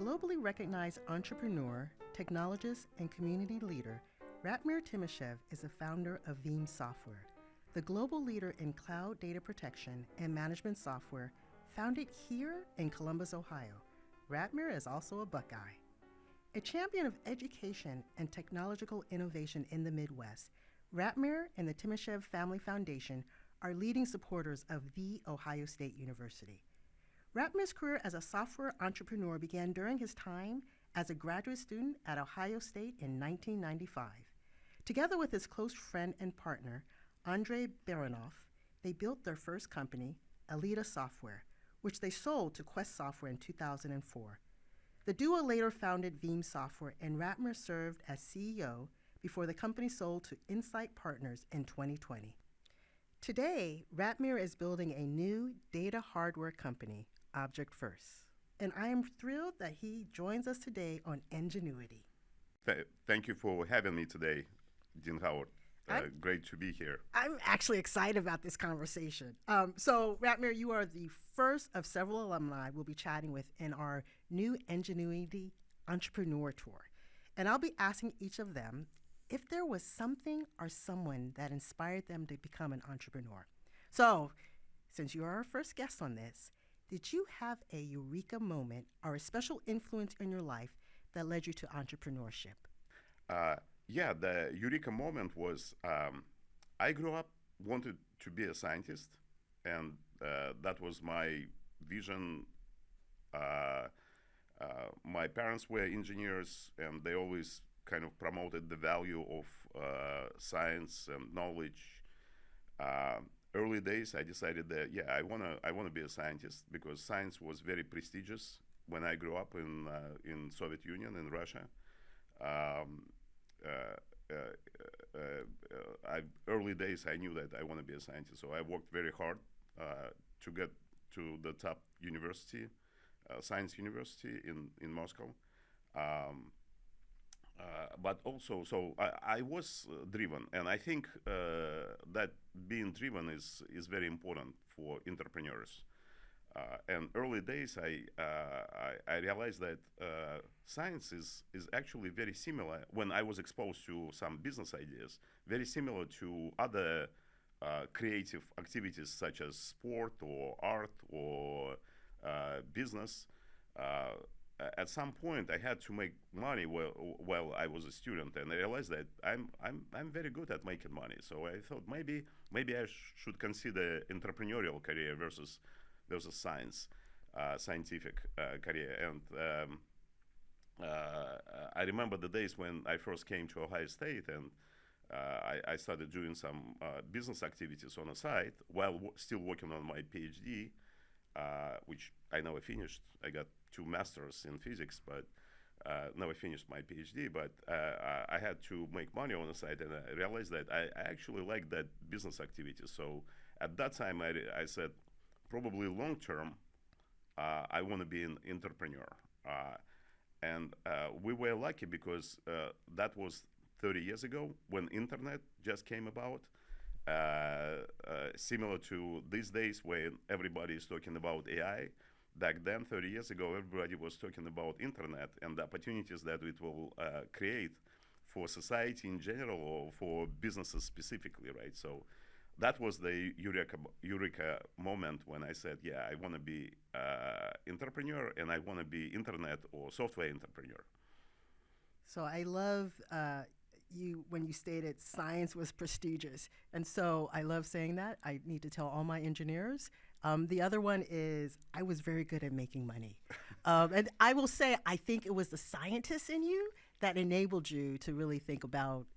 globally recognized entrepreneur, technologist, and community leader, Ratmir Timashev is the founder of Veeam Software, the global leader in cloud data protection and management software, founded here in Columbus, Ohio. Ratmir is also a Buckeye. A champion of education and technological innovation in the Midwest, Ratmir and the Timashev Family Foundation are leading supporters of The Ohio State University. Ratmir's career as a software entrepreneur began during his time as a graduate student at Ohio State in 1995. Together with his close friend and partner, Andrei Baranov, they built their first company, Alita Software, which they sold to Quest Software in 2004. The duo later founded Veeam Software, and Ratmir served as CEO before the company sold to Insight Partners in 2020. Today, Ratmir is building a new data hardware company, Object First, and I am thrilled that he joins us today on Enginuity. Thank you for having me today, Dean Howard. Great to be here. I'm actually excited about this conversation. So, Ratmir, you are the first of several alumni we'll be chatting with in our new Enginuity Entrepreneur Tour. And I'll be asking each of them if there was something or someone that inspired them to become an entrepreneur. So, since you are our first guest on this, did you have a eureka moment or a special influence in your life that led you to entrepreneurship? Yeah, the eureka moment was I grew up wanted to be a scientist, and that was my vision. My parents were engineers, and they always kind of promoted the value of science and knowledge. Early days, I decided that I wanna be a scientist because science was very prestigious when I grew up in Soviet Union in Russia. Early days, I knew that I want to be a scientist, so I worked very hard to get to the top university, science university in Moscow. But also, so I was driven, and I think that being driven is very important for entrepreneurs. And early days, I realized that science is actually very similar. When I was exposed to some business ideas, very similar to other creative activities such as sport or art or business. At some point, I had to make money while I was a student, and I realized that I'm very good at making money. So I thought maybe I should consider entrepreneurial career versus scientific career. And I remember the days when I first came to Ohio State, and I started doing some business activities on the side while still working on my PhD, which I never finished. I got 2 masters in physics, but never finished my PhD. But I had to make money on the side, and I realized that I actually liked that business activity. So at that time, I said, probably long term, I want to be an entrepreneur. And we were lucky because that was 30 years ago when internet just came about. Similar to these days when everybody is talking about AI. Back then, 30 years ago, everybody was talking about internet and the opportunities that it will create for society in general or for businesses specifically, right? So that was the eureka moment when I said, I want to be entrepreneur, and I want to be internet or software entrepreneur. So I love when you stated science was prestigious. And so I love saying that. I need to tell all my engineers. The other one is I was very good at making money. And I will say, I think it was the scientist in you that enabled you to really think about,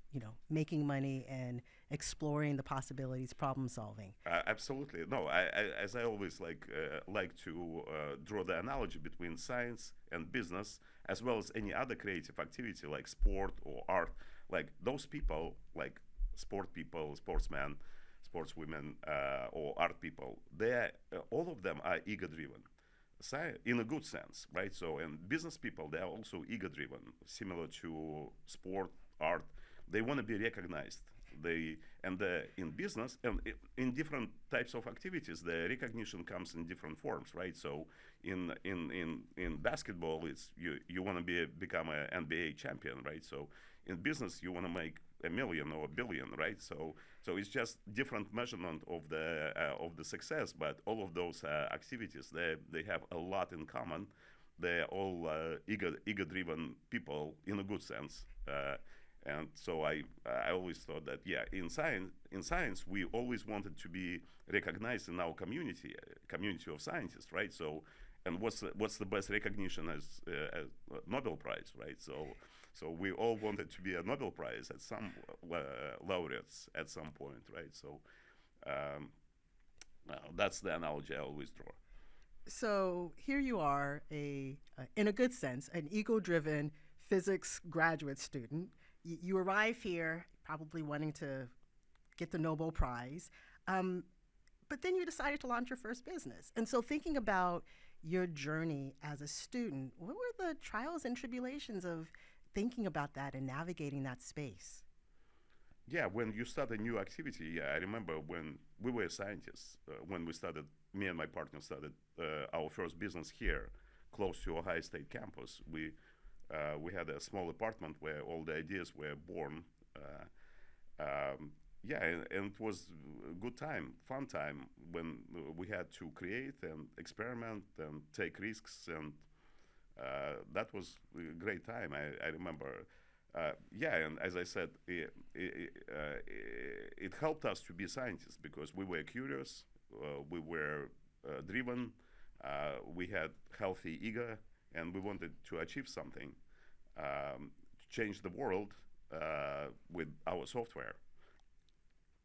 making money and exploring the possibilities, problem solving. Absolutely. No, as I always like to draw the analogy between science and business, as well as any other creative activity like sport or art. Like those people, like sport people, sportsmen, sportswomen, or art people, all of them are ego-driven, in a good sense, right? So, and business people, they are also ego-driven, similar to sport, art. They want to be recognized. In business and in different types of activities, the recognition comes in different forms, right? So in basketball, it's you want to become an NBA champion, right? So in business, you want to make a million or a billion, right? So it's just different measurement of the success, but all of those activities, they have a lot in common. They're all ego-driven people in a good sense. And so I always thought that, yeah, in science we always wanted to be recognized in our community of scientists, right? So and what's the best recognition as Nobel Prize, right? So we all wanted to be a Nobel Prize at some laureates at some point, right? So um, that's the analogy I always draw. So here you are, in a good sense, an ego-driven physics graduate student. You arrive here probably wanting to get the Nobel Prize, but then you decided to launch your first business. And so thinking about your journey as a student, what were the trials and tribulations of thinking about that and navigating that space? Yeah, when you start a new activity, yeah, I remember when we were scientists, when we started, me and my partner started our first business here, close to Ohio State campus. We had a small apartment where all the ideas were born. Yeah, and it was a good time, fun time when we had to create and experiment and take risks, and that was a great time. I remember. Yeah, and as I said, it helped us to be scientists because we were curious, we were driven, we had healthy ego, and we wanted to achieve something, to change the world with our software.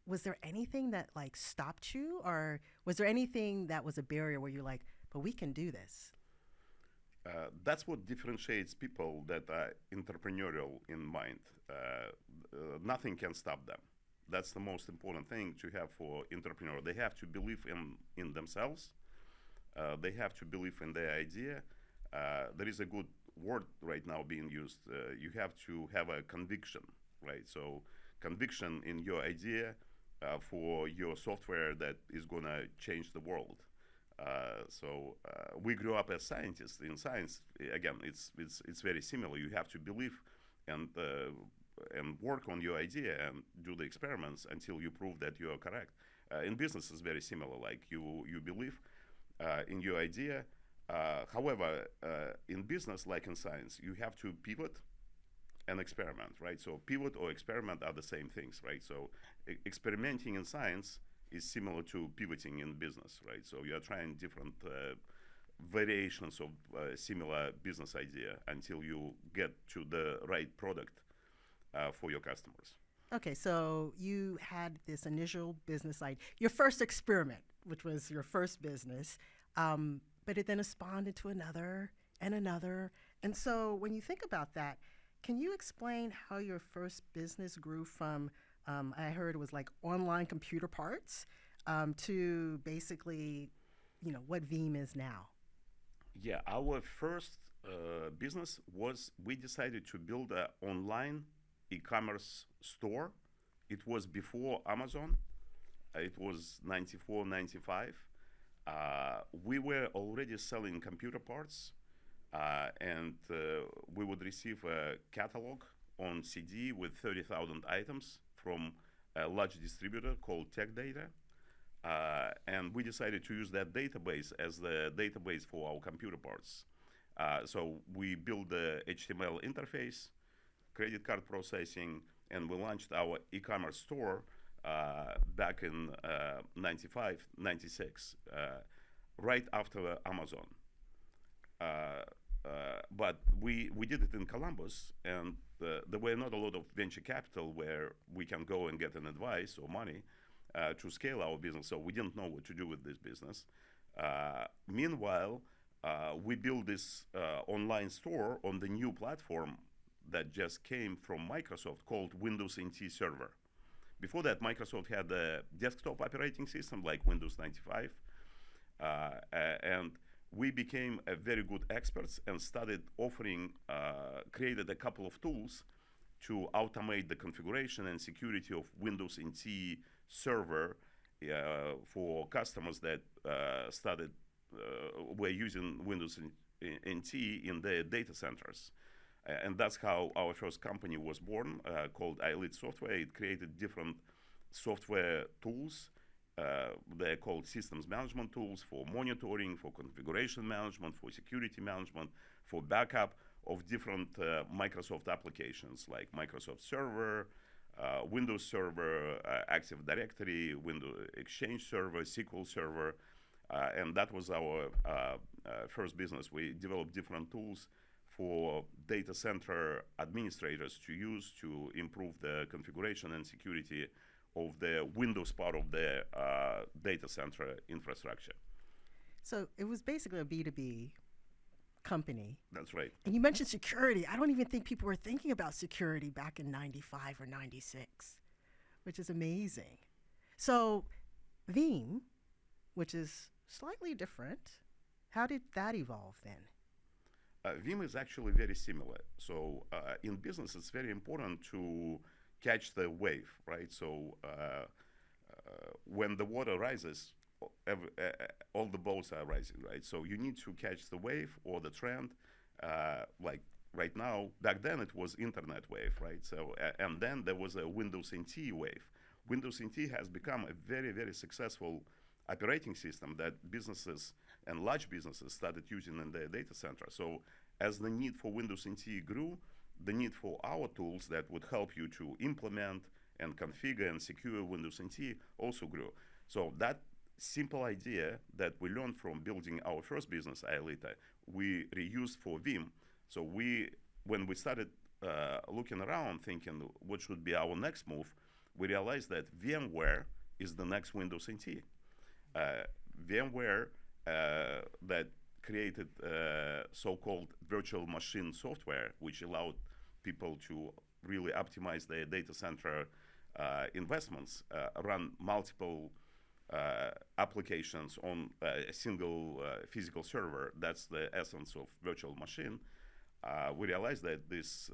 Was there anything that like stopped you, or was there anything that was a barrier where you're like, but we can do this? That's what differentiates people that are entrepreneurial in mind. Nothing can stop them. That's the most important thing to have for entrepreneur. They have to believe in themselves. They have to believe in their idea. There is a good word right now being used. You have to have a conviction, right? So conviction in your idea for your software that is going to change the world. We grew up as scientists. In science, again, it's very similar. You have to believe and work on your idea and do the experiments until you prove that you are correct. In business, it's very similar. Like you believe in your idea. However, in business, like in science, you have to pivot and experiment, right? So pivot or experiment are the same things, right? So experimenting in science is similar to pivoting in business, right? So you are trying different variations of similar business idea until you get to the right product for your customers. Okay, so you had this initial business idea, your first experiment, which was your first business, but it then spawned into another and another. And so when you think about that, can you explain how your first business grew from, I heard it was like online computer parts, to basically, what Veeam is now? Yeah, our first business was we decided to build an online e-commerce store. It was before Amazon. It was 94, 95. We were already selling computer parts, and we would receive a catalog on CD with 30,000 items from a large distributor called Tech Data. And we decided to use that database as the database for our computer parts. So we built the HTML interface, credit card processing, and we launched our e-commerce store back in 95, 96, right after Amazon. But we did it in Columbus, and there were not a lot of venture capital where we can go and get an advice or money to scale our business, so we didn't know what to do with this business. Meanwhile, we built this online store on the new platform that just came from Microsoft called Windows NT Server. Before that, Microsoft had a desktop operating system like Windows 95, and we became a very good experts and started offering, created a couple of tools to automate the configuration and security of Windows NT server for customers that were using Windows NT in their data centers. And that's how our first company was born, called iLead Software. It created different software tools. They're called systems management tools for monitoring, for configuration management, for security management, for backup of different Microsoft applications like Microsoft Server, Windows Server, Active Directory, Windows Exchange Server, SQL Server. And that was our first business. We developed different tools for data center administrators to use to improve the configuration and security of the Windows part of the data center infrastructure. So it was basically a B2B company. That's right. And you mentioned security. I don't even think people were thinking about security back in 95 or 96, which is amazing. So Veeam, which is slightly different, how did that evolve then? Veeam is actually very similar. So in business, it's very important to catch the wave, right? So when the water rises, all the boats are rising, right? So you need to catch the wave or the trend. Like right now, back then it was internet wave, right? So and then there was a Windows NT wave. Windows NT has become a very, very successful operating system that businesses and large businesses started using in their data center. So as the need for Windows NT grew, the need for our tools that would help you to implement and configure and secure Windows NT also grew. So that simple idea that we learned from building our first business, iLead, we reused for Veeam. So when we started looking around thinking what should be our next move, we realized that VMware is the next Windows NT. VMware that created so-called virtual machine software, which allowed people to really optimize their data center investments, run multiple applications on a single physical server. That's the essence of virtual machine. We realized that this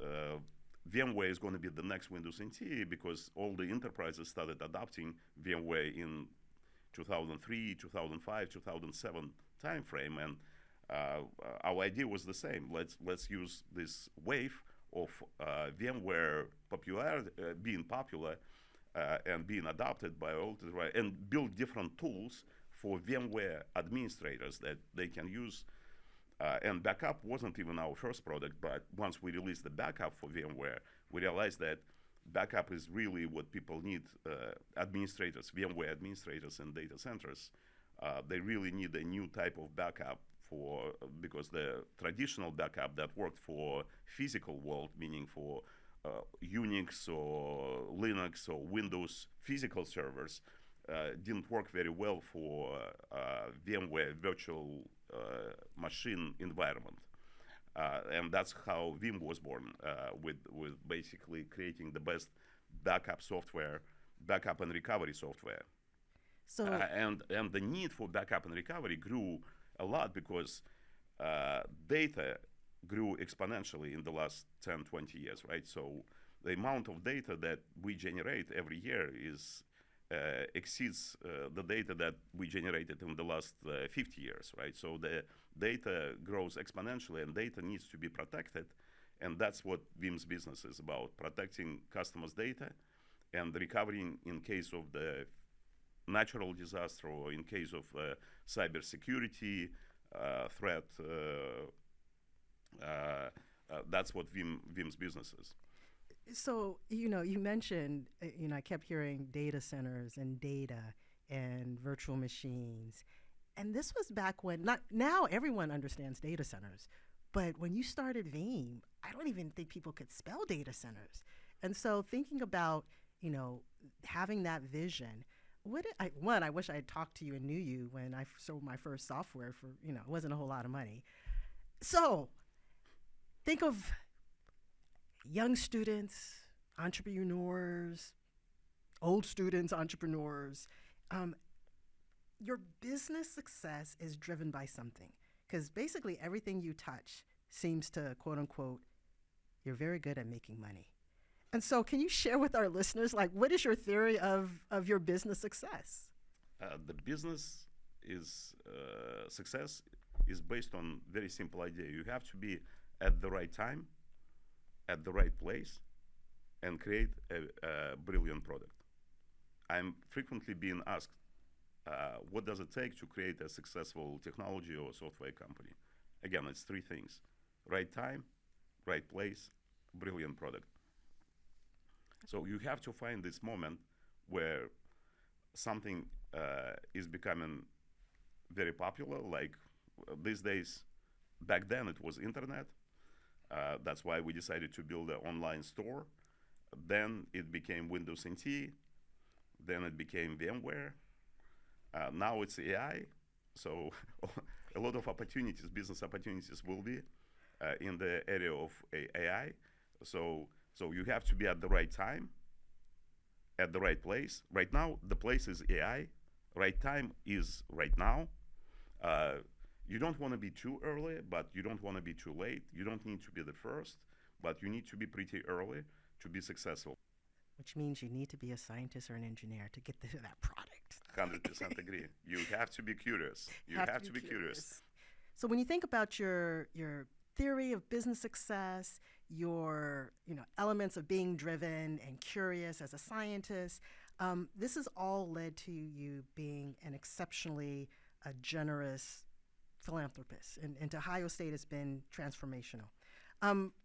VMware is going to be the next Windows NT because all the enterprises started adopting VMware in 2003, 2005, 2007 timeframe, and our idea was the same. Let's use this wave of VMware being popular and being adopted by all, and build different tools for VMware administrators that they can use. And backup wasn't even our first product, but once we released the backup for VMware, we realized that backup is really what people need. Administrators, VMware administrators in data centers, they really need a new type of backup because the traditional backup that worked for physical world, meaning for Unix or Linux or Windows physical servers, didn't work very well for VMware virtual machine environment. And that's how Veeam was born, with basically creating the best backup software, backup and recovery software. So and the need for backup and recovery grew a lot because data grew exponentially in the last 10, 20 years, right? So the amount of data that we generate every year exceeds the data that we generated in the last 50 years, right? So the data grows exponentially, and data needs to be protected, and that's what Veeam's business is about: protecting customers' data and recovering in case of the natural disaster or in case of cybersecurity threat. That's what Veeam's business is. So, you mentioned, I kept hearing data centers and data and virtual machines. And this was back when, now everyone understands data centers. But when you started Veeam, I don't even think people could spell data centers. And so thinking about, having that vision, I wish I had talked to you and knew you when I sold my first software for, it wasn't a whole lot of money. So think of young students, entrepreneurs, old students, entrepreneurs. Your business success is driven by something, because basically everything you touch seems to, quote unquote, you're very good at making money. And so, can you share with our listeners, like, what is your theory of your business success? The business is success is based on very simple idea. You have to be at the right time, at the right place, and create a brilliant product. I'm frequently being asked, what does it take to create a successful technology or software company? Again, it's three things: right time, right place, brilliant product. So you have to find this moment where something is becoming very popular. Like these days, back then it was internet. That's why we decided to build an online store. Then it became Windows NT. Then it became VMware. Now it's AI. So a lot of opportunities, business opportunities, will be in the area of AI. So you have to be at the right time, at the right place. Right now, the place is AI. Right time is right now. Uh, you don't want to be too early, but you don't want to be too late. You don't need to be the first, but you need to be pretty early to be successful. Which means you need to be a scientist or an engineer to get to that product. 100% agree. You have to be curious. You have to be curious. So when you think about your theory of business success, your elements of being driven and curious as a scientist, this has all led to you being an exceptionally generous philanthropist, and to Ohio State has been transformational.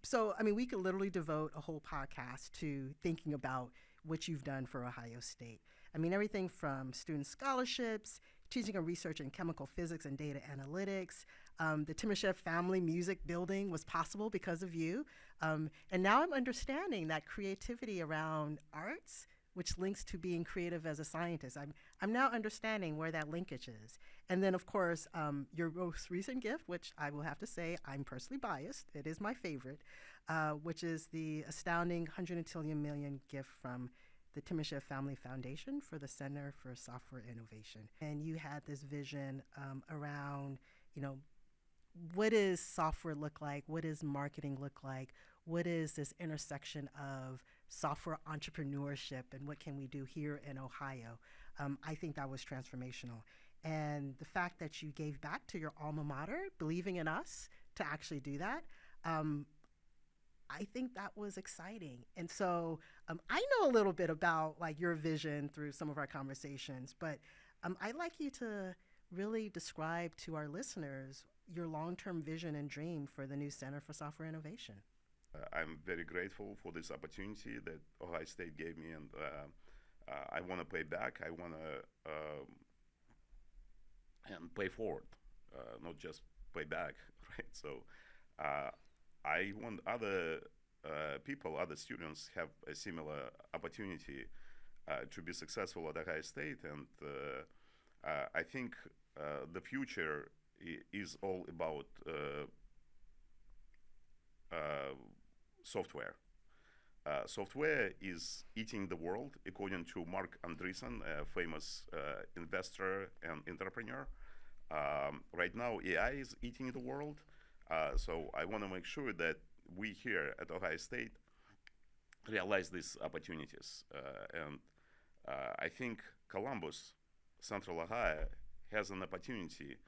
So, I mean, we could literally devote a whole podcast to thinking about what you've done for Ohio State. I mean, everything from student scholarships, teaching and research in chemical physics and data analytics. The Timashev family music building was possible because of you. And now I'm understanding that creativity around arts, which links to being creative as a scientist. I'm now understanding where that linkage is. And then, of course, your most recent gift, which I will have to say I'm personally biased, it is my favorite, which is the astounding 100 million gift from the Timashev Family Foundation for the Center for Software Innovation. And you had this vision around, what does software look like? What does marketing look like? What is this intersection of software entrepreneurship and what can we do here in Ohio? I think that was transformational. And the fact that you gave back to your alma mater, believing in us to actually do that, I think that was exciting. And so I know a little bit about like your vision through some of our conversations, but I'd like you to really describe to our listeners your long-term vision and dream for the new Center for Software Innovation. I'm very grateful for this opportunity that Ohio State gave me, and I want to pay back. I want to and pay forward, not just pay back, right? So I want other people, other students, have a similar opportunity to be successful at Ohio State, and I think the future is all about software. Software is eating the world, according to Mark Andreessen, a famous investor and entrepreneur. Right now, AI is eating the world. So I want to make sure that we here at Ohio State realize these opportunities. And I think Columbus, Central Ohio, has an opportunity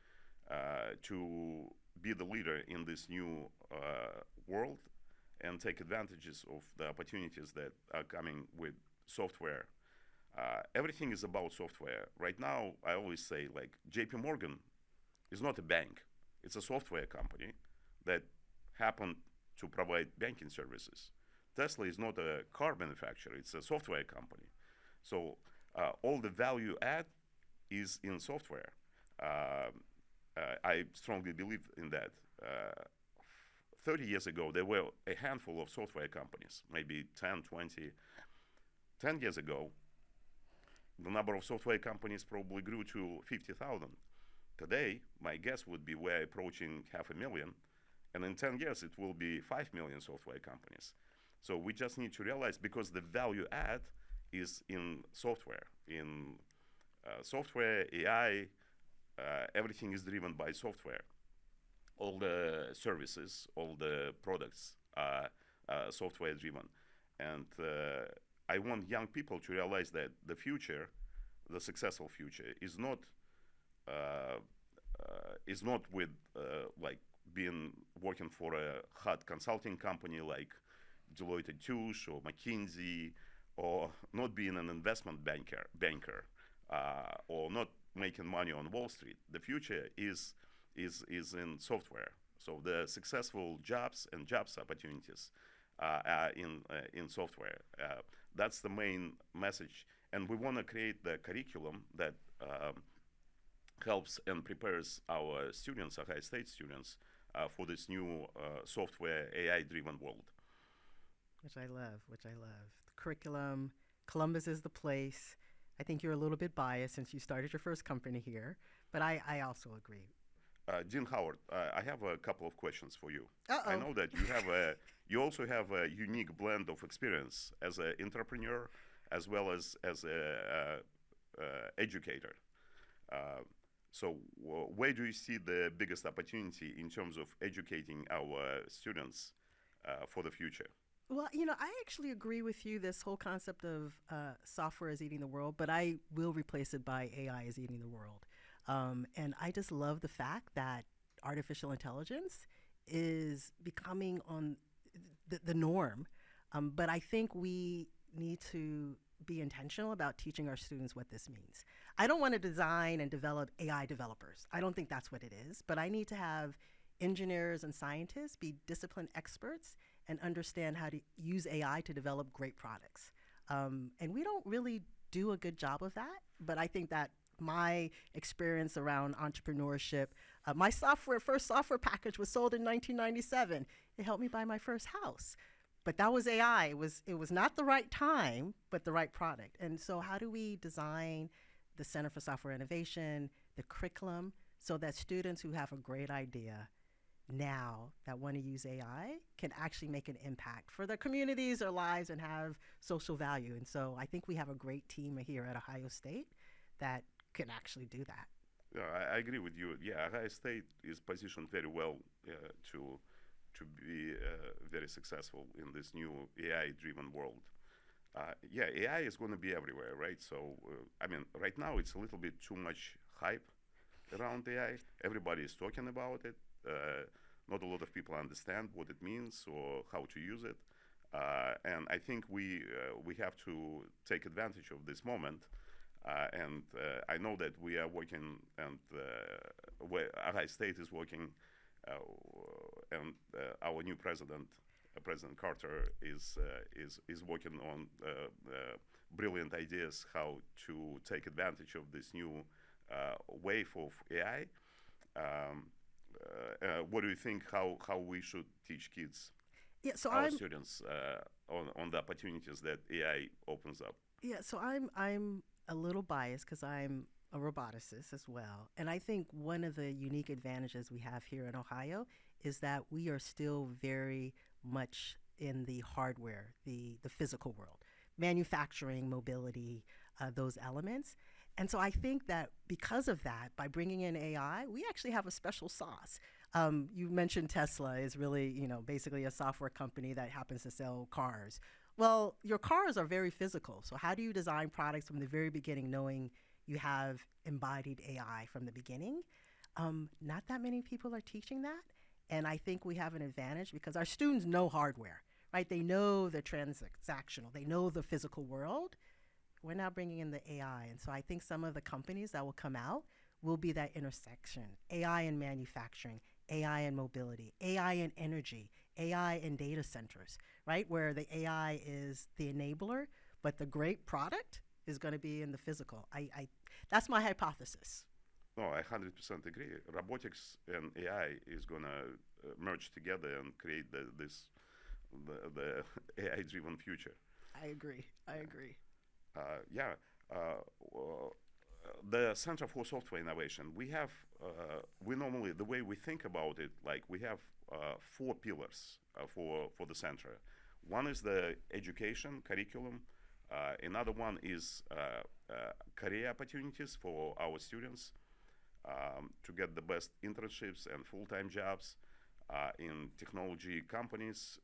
to be the leader in this new world and take advantages of the opportunities that are coming with software. Everything is about software. Right now, I always say, like, JP Morgan is not a bank. It's a software company that happened to provide banking services. Tesla is not a car manufacturer. It's a software company. So all the value add is in software. I strongly believe in that. 30 years ago, there were a handful of software companies, maybe 10, 20. 10 years ago, the number of software companies probably grew to 50,000. Today, my guess would be we're approaching 500,000, and in 10 years, it will be 5 million software companies. So we just need to realize, because the value add is in software. In software, AI, everything is driven by software. All the services, all the products are software driven. And I want young people to realize that the future, the successful future, uh, is not with like being working for a hot consulting company like Deloitte and Touche or McKinsey, or not being an investment banker, or not making money on Wall Street. The future is in software. So the successful jobs and jobs opportunities are in software. That's the main message, and we want to create the curriculum that helps and prepares our students, Ohio State students, for this new software AI-driven world. Which I love, which I love. The curriculum, Columbus is the place. I think you're a little bit biased since you started your first company here, but I also agree. Dean Howard, I have a couple of questions for you. Uh-oh. I know that you also have a unique blend of experience as an entrepreneur as well as a educator. So where do you see the biggest opportunity in terms of educating our students for the future? Well, I actually agree with you, this whole concept of software is eating the world, but I will replace it by AI is eating the world. And I just love the fact that artificial intelligence is becoming on the norm. But I think we need to be intentional about teaching our students what this means. I don't want to design and develop AI developers. I don't think that's what it is. But I need to have engineers and scientists be disciplined experts and understand how to use AI to develop great products. And we don't really do a good job of that. But I think that my experience around entrepreneurship, my first software package was sold in 1997. It helped me buy my first house. But that was AI. It was not the right time, but the right product. And so how do we design the Center for Software Innovation, the curriculum, so that students who have a great idea now that want to use AI can actually make an impact for their communities, their lives, and have social value. And so I think we have a great team here at Ohio State that can actually do that. Yeah, I agree with you. Yeah, Ohio State is positioned very well to be very successful in this new AI-driven world. Yeah, AI is going to be everywhere, right? So, I mean, right now it's a little bit too much hype around AI. Everybody is talking about it. Not a lot of people understand what it means or how to use it. And I think we have to take advantage of this moment. And I know that we are working, and Ohio State is working, and our new president, President Carter, is working on brilliant ideas how to take advantage of this new wave of AI. What do you think? How we should teach kids, Yeah, so our students, on the opportunities that AI opens up? Yeah, so I'm a little biased because I'm a roboticist as well. And I think one of the unique advantages we have here in Ohio is that we are still very much in the hardware, the physical world, manufacturing, mobility, those elements. And so I think that because of that, by bringing in AI, we actually have a special sauce. You mentioned Tesla is really, basically a software company that happens to sell cars. Well, your cars are very physical. So how do you design products from the very beginning, knowing you have embodied AI from the beginning? Not that many people are teaching that. And I think we have an advantage because our students know hardware, right? They know the transactional, they know the physical world. We're now bringing in the AI. And so I think some of the companies that will come out will be that intersection: AI in manufacturing, AI in mobility, AI in energy, AI in data centers, right? Where the AI is the enabler, but the great product is going to be in the physical. That's my hypothesis. No, I 100% agree. Robotics and AI is going to merge together and create the AI-driven future. I agree. Yeah. The Center for Software Innovation, we normally, the way we think about it, like we have 4 pillars for the center. One is the education curriculum. Another one is career opportunities for our students to get the best internships and full-time jobs in technology companies.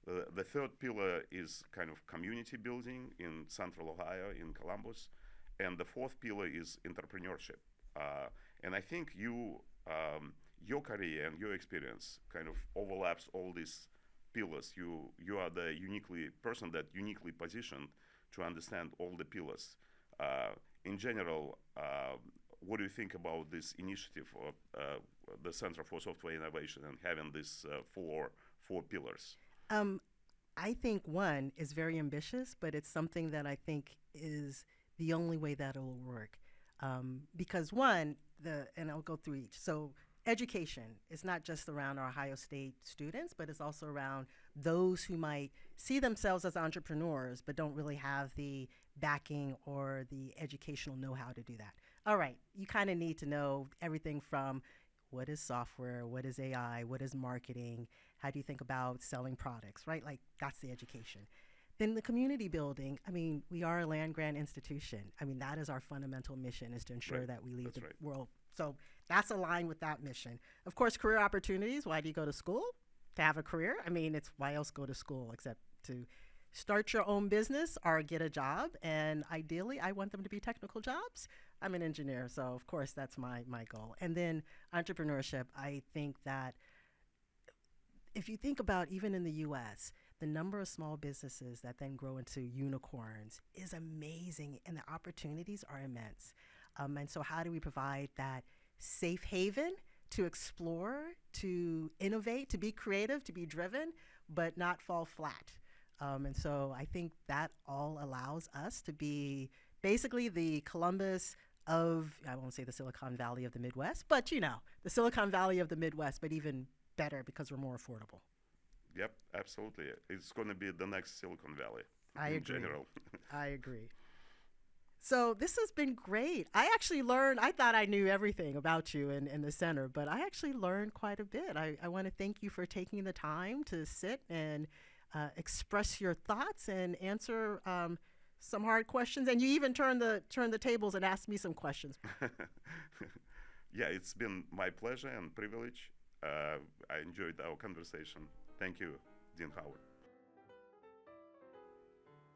The third pillar is kind of community building in Central Ohio, in Columbus, and the fourth pillar is entrepreneurship. And I think your career and your experience kind of overlaps all these pillars. You are the person that uniquely positioned to understand all the pillars. In general, what do you think about this initiative of the Center for Software Innovation and having these four pillars? I think one is very ambitious, but it's something that I think is the only way that it'll work. Because one, and I'll go through each. So education is not just around our Ohio State students, but it's also around those who might see themselves as entrepreneurs, but don't really have the backing or the educational know-how to do that. All right, you kind of need to know everything from what is software, what is AI, what is marketing, how do you think about selling products, right? Like that's the education. Then the community building, I mean, we are a land-grant institution. I mean, that is our fundamental mission, is to ensure that we leave the world. So that's aligned with that mission. Of course, career opportunities. Why do you go to school? To have a career? I mean, it's why else go to school except to start your own business or get a job. And ideally, I want them to be technical jobs. I'm an engineer, so of course that's my goal. And then entrepreneurship, I think that if you think about even in the US, the number of small businesses that then grow into unicorns is amazing, and the opportunities are immense. And so how do we provide that safe haven to explore, to innovate, to be creative, to be driven, but not fall flat? And so I think that all allows us to be basically the Columbus of, I won't say the Silicon Valley of the Midwest, but you know, the Silicon Valley of the Midwest, but even better because we're more affordable. Yep, absolutely. It's going to be the next Silicon Valley in general. I agree. So this has been great. I actually learned, I thought I knew everything about you and the center, but I actually learned quite a bit. I want to thank you for taking the time to sit and express your thoughts and answer some hard questions. And you even turned the tables and asked me some questions. Yeah, it's been my pleasure and privilege. I enjoyed our conversation. Thank you, Dean Howard.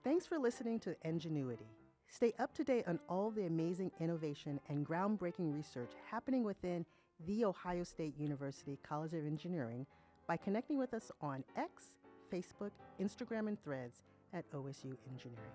Thanks for listening to Enginuity. Stay up to date on all the amazing innovation and groundbreaking research happening within The Ohio State University College of Engineering by connecting with us on X, Facebook, Instagram, and Threads at OSU Engineering.